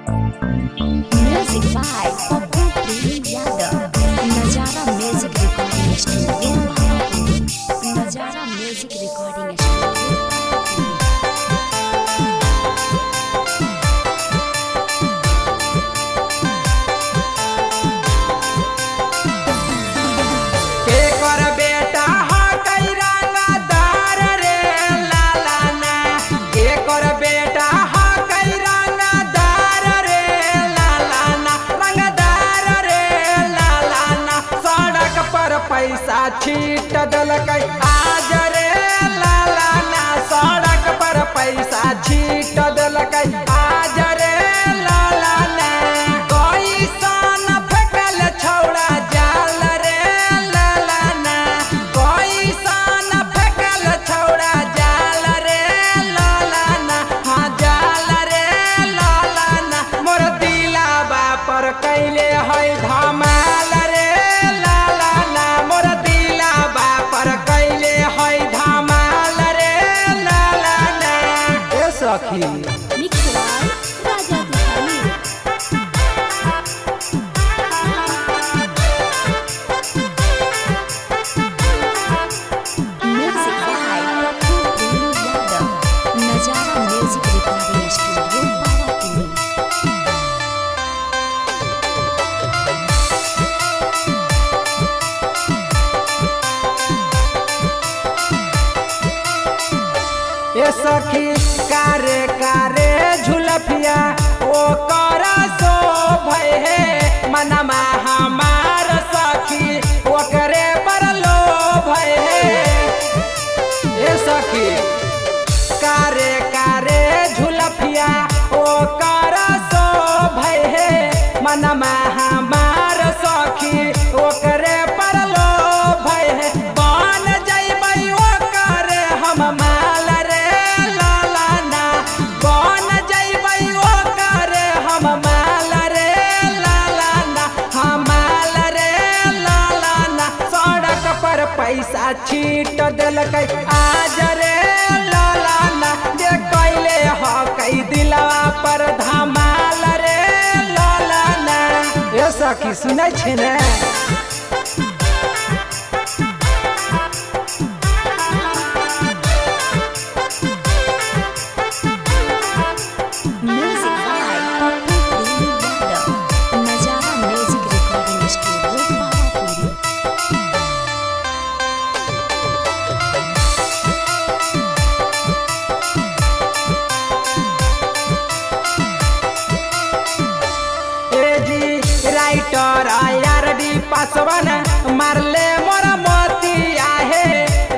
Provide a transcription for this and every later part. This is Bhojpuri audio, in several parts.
Music by Pappu Prem Yadav. Najara Music Recording Studio, Bharatpur. Najara Music Recording Studio. पैसा छीट दलकै आज रे लाला ना सड़क पर पैसा छीट दलकै आज रे लाला ना कैसन फेकल छौड़ा जाल रे लाला ना कैसन फेकल छौड़ा जाल रे लाला ना हाँ जाल रे लाला ना मोर दिलावा पर कैले है धमाल रे लाला ना मोर दिलावा पर कैले है धमाल रे लाला ना ए सखी Mixed by Raja Dukani. Music by Pappu Prem Yadav. Najara Music Recording Studio, Bharatpur. ए सखी कारे कारे झुलफिया ओ करा सो भय है मनमा हमार सखी ओकरे पर लो भय है ए सखी कारे कारे झुलफिया ओ करा सो भय है मनमा हमार सखी ओकरे पर लो भय है बन जइबै ओकरे हम माल रे लाला ना बन जइबै ओकरे हम माल रे लाला ना हम माल रे लाला ना सड़क पर पैसा छीट देलकै आज रे लाला ना जे कैले ह कई दिलवा पर धमाल रे लाला ना ए सखी सुनै छै ने Music by Pappu Prem Yadav. Najara Music Recording Studio, Bharatpur. ए जी राइटर आरडी पासवान मारले मोर मोतिया हे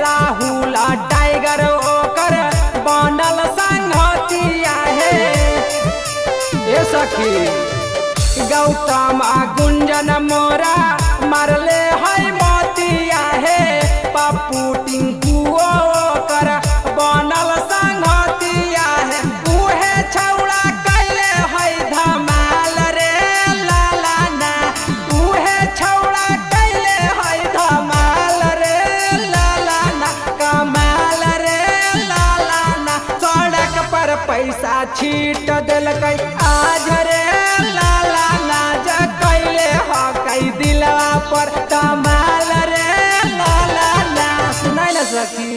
राहुल टाइगर ओकर बनल संगतिया हे ए सखी गौतम आ गुंजन मोरा मारले है मोतिया हे पप्पू टिंकू ओकर बनल संगतिया हे उहे छौड़ा कैले है धमाल रे लाला ना उहे छौड़ा कैले है धमाल रे लाला ना कमाल रे लाला ना सड़क पर पैसा छीट देलकै आज रे लाला ना जे कैले ह कई दिलवा पर धमाल रे लाला ना सुनाइ न सखी।